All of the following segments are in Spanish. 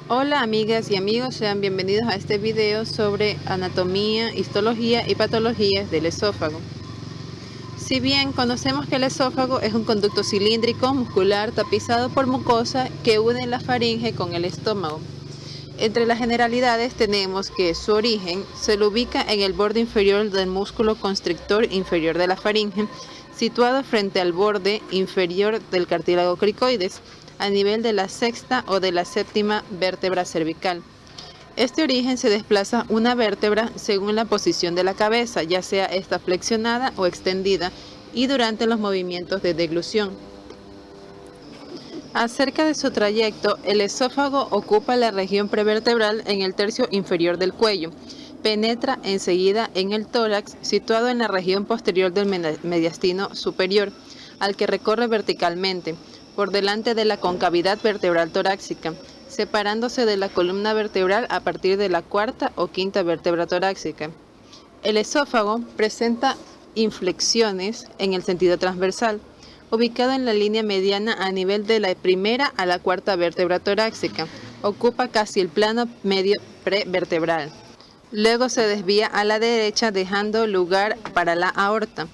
Hola amigas y amigos, sean bienvenidos a este video sobre anatomía, histología y patologías del esófago. Si bien conocemos que el esófago es un conducto cilíndrico muscular tapizado por mucosa que une la faringe con el estómago. Entre las generalidades tenemos que su origen se lo ubica en el borde inferior del músculo constrictor inferior de la faringe, situado frente al borde inferior del cartílago cricoides, a nivel de la sexta o de la séptima vértebra cervical. Este origen se desplaza una vértebra según la posición de la cabeza, ya sea esta flexionada o extendida, y durante los movimientos de deglución. Acerca de su trayecto, el esófago ocupa la región prevertebral en el tercio inferior del cuello. Penetra enseguida en el tórax, situado en la región posterior del mediastino superior, al que recorre verticalmente, por delante de la concavidad vertebral torácica, separándose de la columna vertebral a partir de la cuarta o quinta vértebra torácica. El esófago presenta inflexiones en el sentido transversal, ubicado en la línea mediana a nivel de la primera a la cuarta vértebra torácica. Ocupa casi el plano medio prevertebral. Luego se desvía a la derecha dejando lugar para la aorta,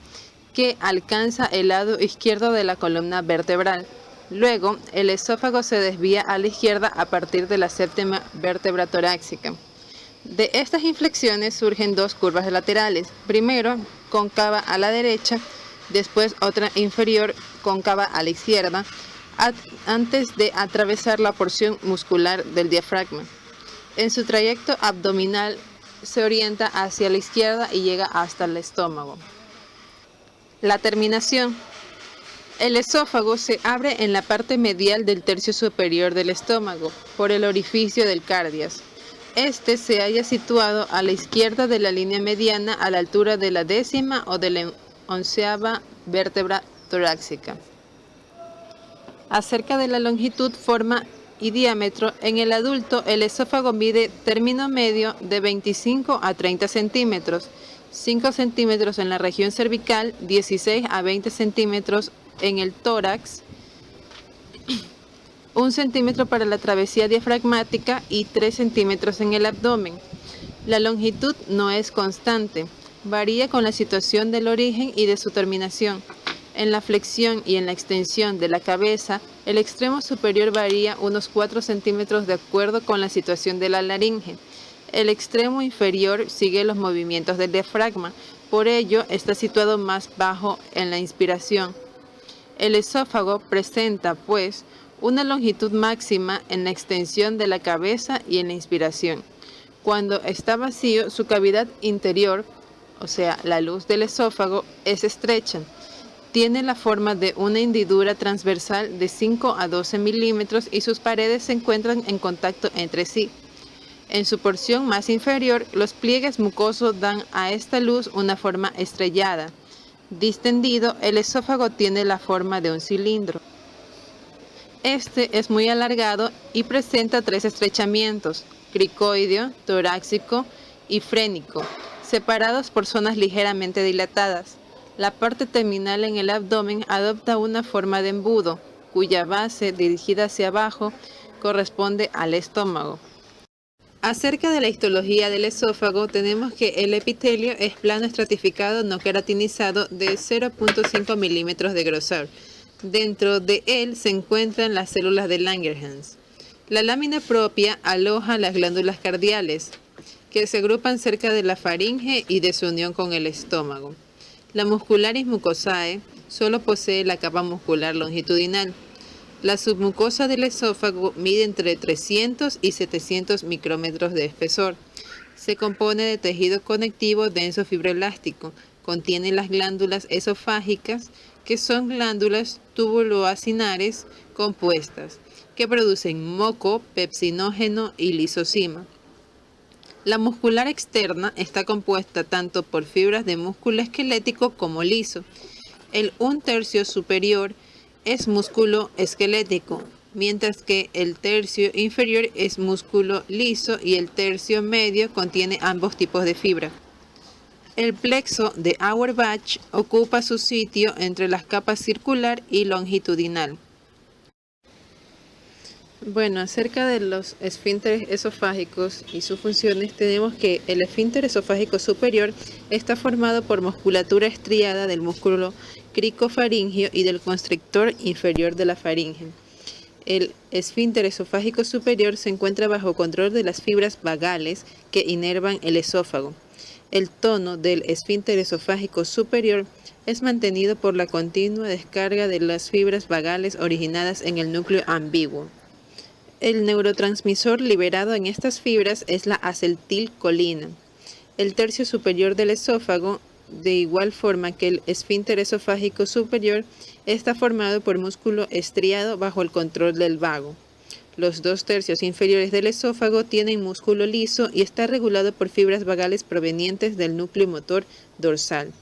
que alcanza el lado izquierdo de la columna vertebral. Luego, el esófago se desvía a la izquierda a partir de la séptima vértebra torácica. De estas inflexiones surgen dos curvas laterales, primero cóncava a la derecha, después otra inferior cóncava a la izquierda, antes de atravesar la porción muscular del diafragma. En su trayecto abdominal se orienta hacia la izquierda y llega hasta el estómago. La terminación. El esófago se abre en la parte medial del tercio superior del estómago, por el orificio del cardias. Este se halla situado a la izquierda de la línea mediana a la altura de la décima o de la onceava vértebra torácica. Acerca de la longitud, forma y diámetro, en el adulto el esófago mide término medio de 25 a 30 centímetros, 5 centímetros en la región cervical, 16 a 20 centímetros en el tórax, 1 centímetro para la travesía diafragmática y 3 centímetros en el abdomen. La longitud no es constante, varía con la situación del origen y de su terminación. En la flexión y en la extensión de la cabeza, el extremo superior varía unos 4 centímetros de acuerdo con la situación de la laringe. El extremo inferior sigue los movimientos del diafragma, por ello está situado más bajo en la inspiración. El esófago presenta, pues, una longitud máxima en la extensión de la cabeza y en la inspiración. Cuando está vacío, su cavidad interior, o sea, la luz del esófago, es estrecha. Tiene la forma de una hendidura transversal de 5 a 12 milímetros y sus paredes se encuentran en contacto entre sí. En su porción más inferior, los pliegues mucosos dan a esta luz una forma estrellada. Distendido, el esófago tiene la forma de un cilindro. Este es muy alargado y presenta 3 estrechamientos: cricoideo, torácico y frénico, separados por zonas ligeramente dilatadas. La parte terminal en el abdomen adopta una forma de embudo, cuya base, dirigida hacia abajo, corresponde al estómago. Acerca de la histología del esófago, tenemos que el epitelio es plano estratificado no queratinizado de 0.5 milímetros de grosor. Dentro de él se encuentran las células de Langerhans. La lámina propia aloja las glándulas cardiales, que se agrupan cerca de la faringe y de su unión con el estómago. La muscularis mucosae solo posee la capa muscular longitudinal. La submucosa del esófago mide entre 300 y 700 micrómetros de espesor. Se compone de tejido conectivo denso fibroelástico. Contiene las glándulas esofágicas, que son glándulas tubuloacinares compuestas, que producen moco, pepsinógeno y lisocima. La muscular externa está compuesta tanto por fibras de músculo esquelético como liso. El 1/3 superior es músculo esquelético, mientras que el tercio inferior es músculo liso y el tercio medio contiene ambos tipos de fibra. El plexo de Auerbach ocupa su sitio entre las capas circular y longitudinal. Bueno, acerca de los esfínteres esofágicos y sus funciones, tenemos que el esfínter esofágico superior está formado por musculatura estriada del músculo cricofaringio y del constrictor inferior de la faringe. El esfínter esofágico superior se encuentra bajo control de las fibras vagales que inervan el esófago. El tono del esfínter esofágico superior es mantenido por la continua descarga de las fibras vagales originadas en el núcleo ambiguo. El neurotransmisor liberado en estas fibras es la acetilcolina. El tercio superior del esófago, de igual forma que el esfínter esofágico superior, está formado por músculo estriado bajo el control del vago. Los 2 tercios inferiores del esófago tienen músculo liso y está regulado por fibras vagales provenientes del núcleo motor dorsal.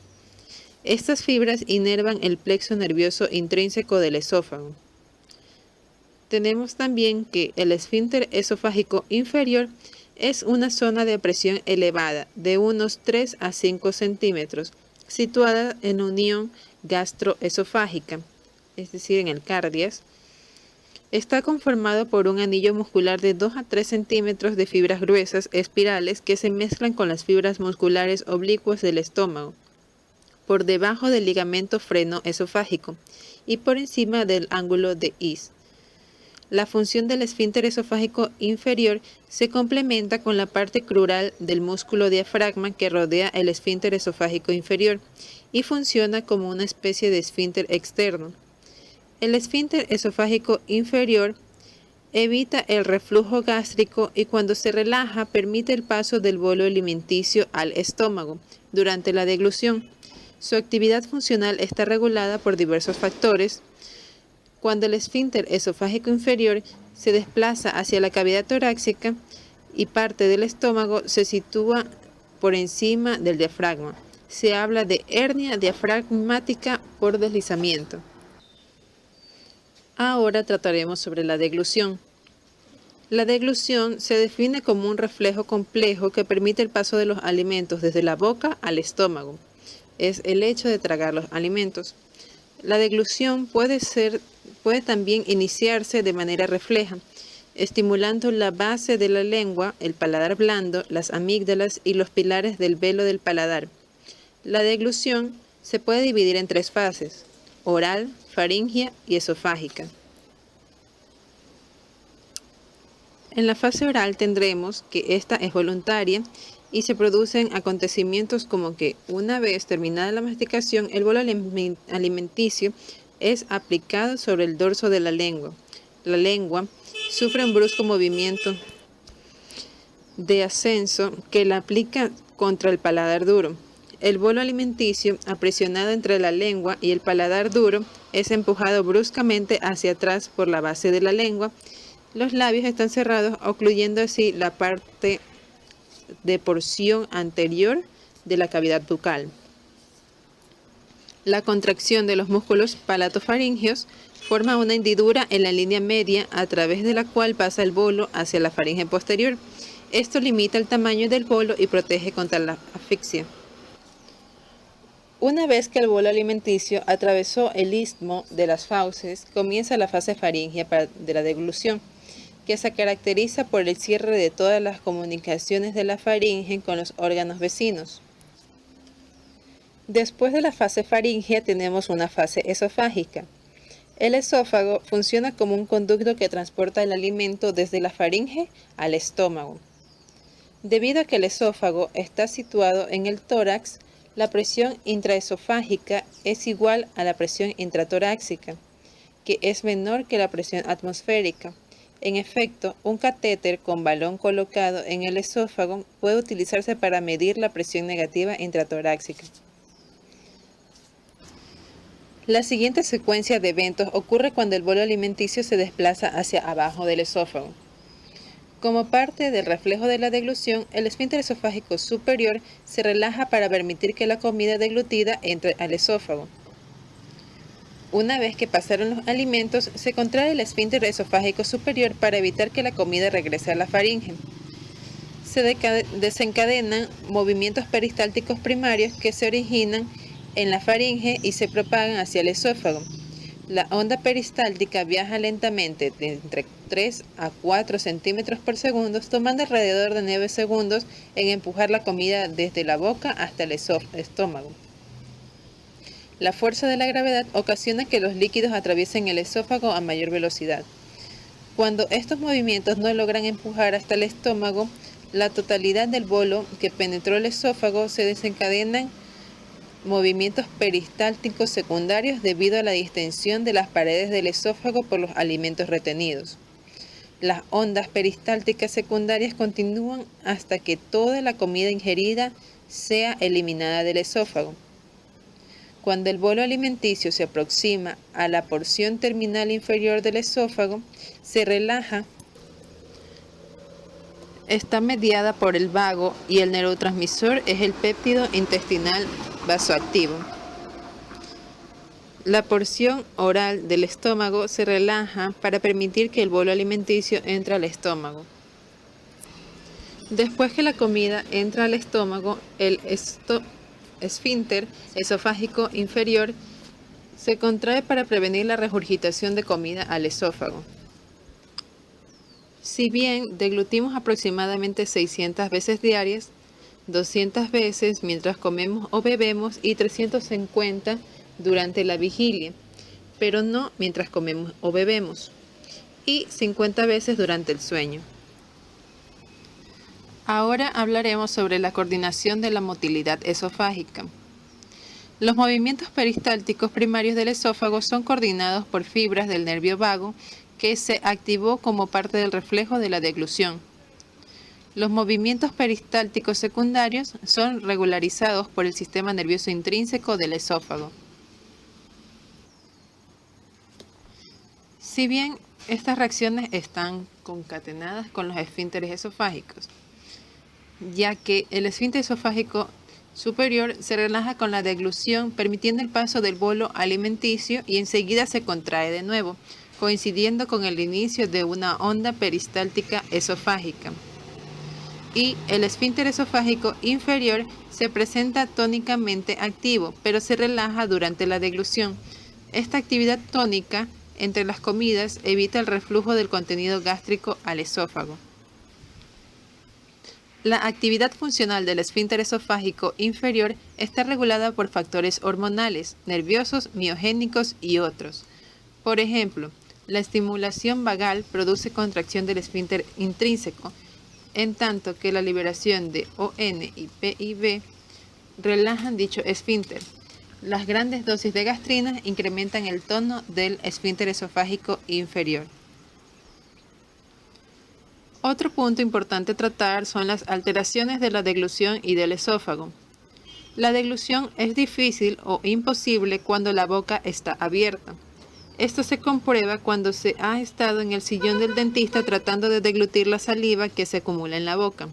Estas fibras inervan el plexo nervioso intrínseco del esófago. Tenemos también que el esfínter esofágico inferior es una zona de presión elevada de unos 3 a 5 centímetros, situada en unión gastroesofágica, es decir, en el cardias. Está conformado por un anillo muscular de 2 a 3 centímetros de fibras gruesas espirales que se mezclan con las fibras musculares oblicuas del estómago, por debajo del ligamento freno esofágico y por encima del ángulo de Is. La función del esfínter esofágico inferior se complementa con la parte crural del músculo diafragma que rodea el esfínter esofágico inferior y funciona como una especie de esfínter externo. El esfínter esofágico inferior evita el reflujo gástrico y cuando se relaja permite el paso del bolo alimenticio al estómago durante la deglución. Su actividad funcional está regulada por diversos factores. Cuando el esfínter esofágico inferior se desplaza hacia la cavidad torácica y parte del estómago se sitúa por encima del diafragma, se habla de hernia diafragmática por deslizamiento. Ahora trataremos sobre la deglución. La deglución se define como un reflejo complejo que permite el paso de los alimentos desde la boca al estómago. Es el hecho de tragar los alimentos. La deglución puede también iniciarse de manera refleja, estimulando la base de la lengua, el paladar blando, las amígdalas y los pilares del velo del paladar. La deglución se puede dividir en 3 fases: oral, faríngea y esofágica. En la fase oral tendremos que esta es voluntaria y se producen acontecimientos como que una vez terminada la masticación, el bolo alimenticio es aplicado sobre el dorso de la lengua. La lengua sufre un brusco movimiento de ascenso que la aplica contra el paladar duro. El bolo alimenticio, apresionado entre la lengua y el paladar duro, es empujado bruscamente hacia atrás por la base de la lengua. Los labios están cerrados, ocluyendo así la parte de porción anterior de la cavidad bucal. La contracción de los músculos palatofaringeos forma una hendidura en la línea media a través de la cual pasa el bolo hacia la faringe posterior. Esto limita el tamaño del bolo y protege contra la asfixia. Una vez que el bolo alimenticio atravesó el istmo de las fauces, comienza la fase faríngea de la deglución, que se caracteriza por el cierre de todas las comunicaciones de la faringe con los órganos vecinos. Después de la fase faríngea tenemos una fase esofágica. El esófago funciona como un conducto que transporta el alimento desde la faringe al estómago. Debido a que el esófago está situado en el tórax, la presión intraesofágica es igual a la presión intratorácica, que es menor que la presión atmosférica. En efecto, un catéter con balón colocado en el esófago puede utilizarse para medir la presión negativa intratorácica. La siguiente secuencia de eventos ocurre cuando el bolo alimenticio se desplaza hacia abajo del esófago. Como parte del reflejo de la deglución, el esfínter esofágico superior se relaja para permitir que la comida deglutida entre al esófago. Una vez que pasaron los alimentos, se contrae el esfínter esofágico superior para evitar que la comida regrese a la faringe. Se desencadenan movimientos peristálticos primarios que se originan en la faringe y se propagan hacia el esófago. La onda peristáltica viaja lentamente de entre 3 a 4 centímetros por segundo, tomando alrededor de 9 segundos en empujar la comida desde la boca hasta el estómago. La fuerza de la gravedad ocasiona que los líquidos atraviesen el esófago a mayor velocidad. Cuando estos movimientos no logran empujar hasta el estómago, la totalidad del bolo que penetró el esófago, se desencadenan movimientos peristálticos secundarios debido a la distensión de las paredes del esófago por los alimentos retenidos. Las ondas peristálticas secundarias continúan hasta que toda la comida ingerida sea eliminada del esófago. Cuando el bolo alimenticio se aproxima a la porción terminal inferior del esófago, se relaja. Está mediada por el vago y el neurotransmisor es el péptido intestinal vasoactivo. La porción oral del estómago se relaja para permitir que el bolo alimenticio entre al estómago. Después que la comida entra al estómago, el esfínter esofágico inferior se contrae para prevenir la regurgitación de comida al esófago. Si bien deglutimos aproximadamente 600 veces diarias, 200 veces mientras comemos o bebemos y 350 durante la vigilia, pero no mientras comemos o bebemos, y 50 veces durante el sueño. Ahora hablaremos sobre la coordinación de la motilidad esofágica. Los movimientos peristálticos primarios del esófago son coordinados por fibras del nervio vago que se activó como parte del reflejo de la deglución. Los movimientos peristálticos secundarios son regularizados por el sistema nervioso intrínseco del esófago. Si bien estas reacciones están concatenadas con los esfínteres esofágicos, ya que el esfínter esofágico superior se relaja con la deglución, permitiendo el paso del bolo alimenticio y enseguida se contrae de nuevo, coincidiendo con el inicio de una onda peristáltica esofágica. Y el esfínter esofágico inferior se presenta tónicamente activo, pero se relaja durante la deglución. Esta actividad tónica entre las comidas evita el reflujo del contenido gástrico al esófago. La actividad funcional del esfínter esofágico inferior está regulada por factores hormonales, nerviosos, miogénicos y otros. Por ejemplo, la estimulación vagal produce contracción del esfínter intrínseco, en tanto que la liberación de ON y PIB relajan dicho esfínter. Las grandes dosis de gastrina incrementan el tono del esfínter esofágico inferior. Otro punto importante a tratar son las alteraciones de la deglución y del esófago. La deglución es difícil o imposible cuando la boca está abierta. Esto se comprueba cuando se ha estado en el sillón del dentista tratando de deglutir la saliva que se acumula en la boca.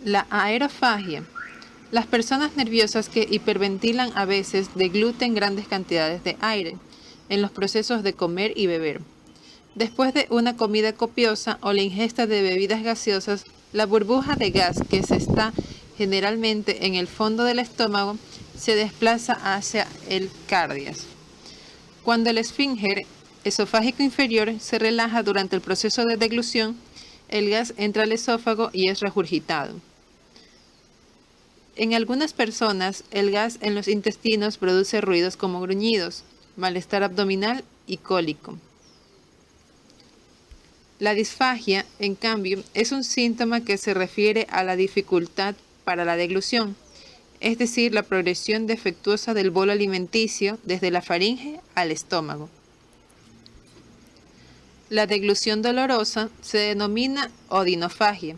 La aerofagia. Las personas nerviosas que hiperventilan a veces degluten grandes cantidades de aire en los procesos de comer y beber. Después de una comida copiosa o la ingesta de bebidas gaseosas, la burbuja de gas que se está generalmente en el fondo del estómago se desplaza hacia el cardias. Cuando el esfínter esofágico inferior se relaja durante el proceso de deglución, el gas entra al esófago y es regurgitado. En algunas personas, el gas en los intestinos produce ruidos como gruñidos, malestar abdominal y cólico. La disfagia, en cambio, es un síntoma que se refiere a la dificultad para la deglución, es decir, la progresión defectuosa del bolo alimenticio desde la faringe al estómago. La deglución dolorosa se denomina odinofagia.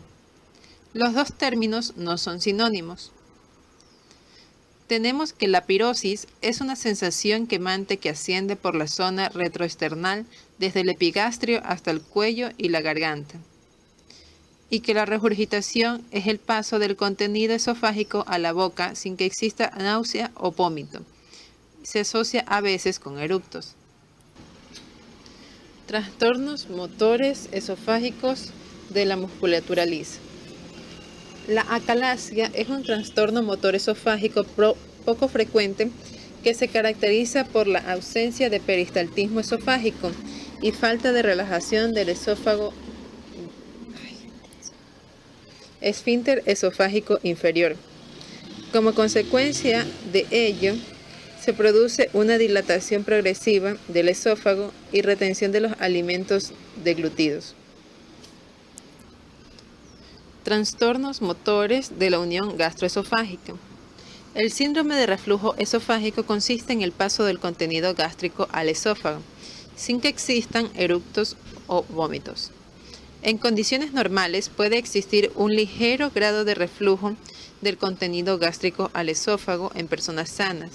Los dos términos no son sinónimos. Tenemos que la pirosis es una sensación quemante que asciende por la zona retroesternal desde el epigastrio hasta el cuello y la garganta, y que la regurgitación es el paso del contenido esofágico a la boca sin que exista náusea o vómito. Se asocia a veces con eructos. Trastornos motores esofágicos de la musculatura lisa. La acalasia es un trastorno motor esofágico poco frecuente que se caracteriza por la ausencia de peristaltismo esofágico y falta de relajación del esófago, esfínter esofágico inferior. Como consecuencia de ello, se produce una dilatación progresiva del esófago y retención de los alimentos deglutidos. Trastornos motores de la unión gastroesofágica. El síndrome de reflujo esofágico consiste en el paso del contenido gástrico al esófago, sin que existan eructos o vómitos. En condiciones normales puede existir un ligero grado de reflujo del contenido gástrico al esófago en personas sanas.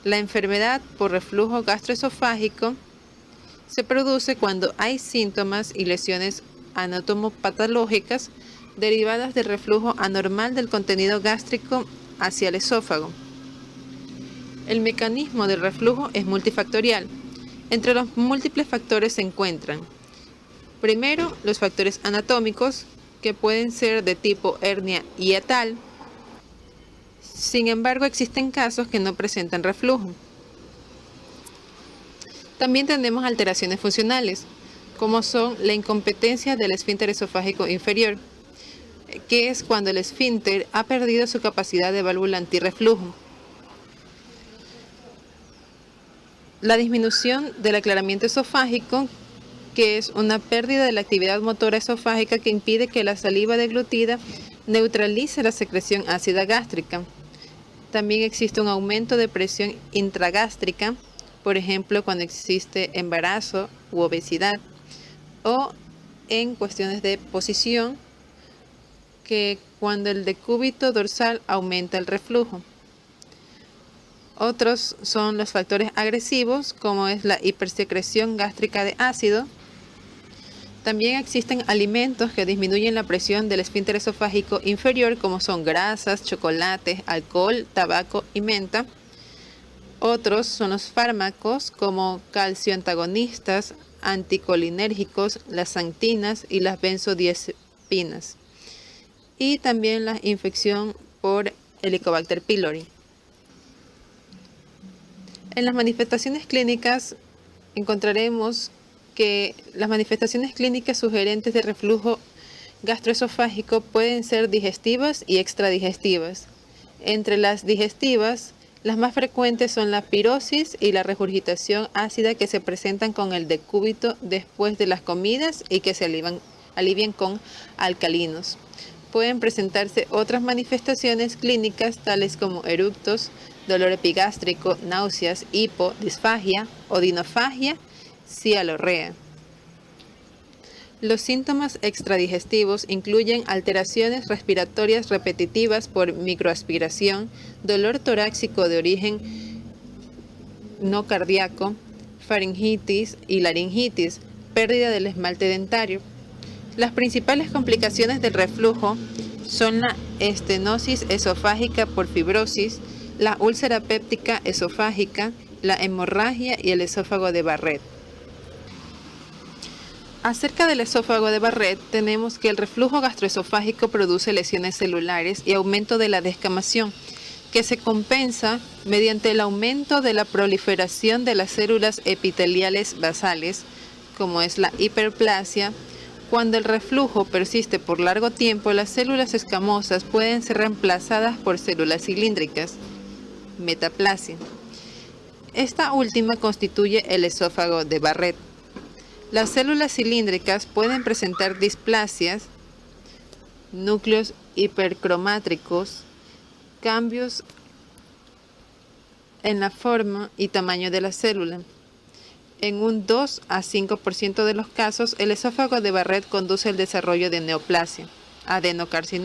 La enfermedad por reflujo gastroesofágico se produce cuando hay síntomas y lesiones anatomopatológicas derivadas del reflujo anormal del contenido gástrico hacia el esófago. El mecanismo del reflujo es multifactorial. Entre los múltiples factores se encuentran: primero, los factores anatómicos, que pueden ser de tipo hernia hiatal. Sin embargo, existen casos que no presentan reflujo. También tenemos alteraciones funcionales, como son la incompetencia del esfínter esofágico inferior, que es cuando el esfínter ha perdido su capacidad de válvula antirreflujo. La disminución del aclaramiento esofágico, que es una pérdida de la actividad motora esofágica que impide que la saliva deglutida neutralice la secreción ácida gástrica. También existe un aumento de presión intragástrica, por ejemplo, cuando existe embarazo u obesidad, o en cuestiones de posición, que cuando el decúbito dorsal aumenta el reflujo. Otros son los factores agresivos, como es la hipersecreción gástrica de ácido. También existen alimentos que disminuyen la presión del esfínter esofágico inferior, como son grasas, chocolates, alcohol, tabaco y menta. Otros son los fármacos, como calcioantagonistas, anticolinérgicos, las xantinas y las benzodiazepinas. Y también la infección por Helicobacter pylori. En las manifestaciones clínicas encontraremos que las manifestaciones clínicas sugerentes de reflujo gastroesofágico pueden ser digestivas y extradigestivas. Entre las digestivas, las más frecuentes son la pirosis y la regurgitación ácida, que se presentan con el decúbito después de las comidas y que se alivian con alcalinos. Pueden presentarse otras manifestaciones clínicas tales como eructos, dolor epigástrico, náuseas, hipo, disfagia, odinofagia, cialorrea. Los síntomas extradigestivos incluyen alteraciones respiratorias repetitivas por microaspiración, dolor torácico de origen no cardíaco, faringitis y laringitis, pérdida del esmalte dentario. Las principales complicaciones del reflujo son la estenosis esofágica por fibrosis, la úlcera péptica esofágica, la hemorragia y el esófago de Barrett. Acerca del esófago de Barrett, tenemos que el reflujo gastroesofágico produce lesiones celulares y aumento de la descamación, que se compensa mediante el aumento de la proliferación de las células epiteliales basales, como es la hiperplasia. Cuando el reflujo persiste por largo tiempo, las células escamosas pueden ser reemplazadas por células cilíndricas, metaplasia. Esta última constituye el esófago de Barrett. Las células cilíndricas pueden presentar displasias, núcleos hipercromátricos, cambios en la forma y tamaño de la célula. En un 2 a 5% de los casos, el esófago de Barrett conduce al desarrollo de neoplasia, adenocarcinoma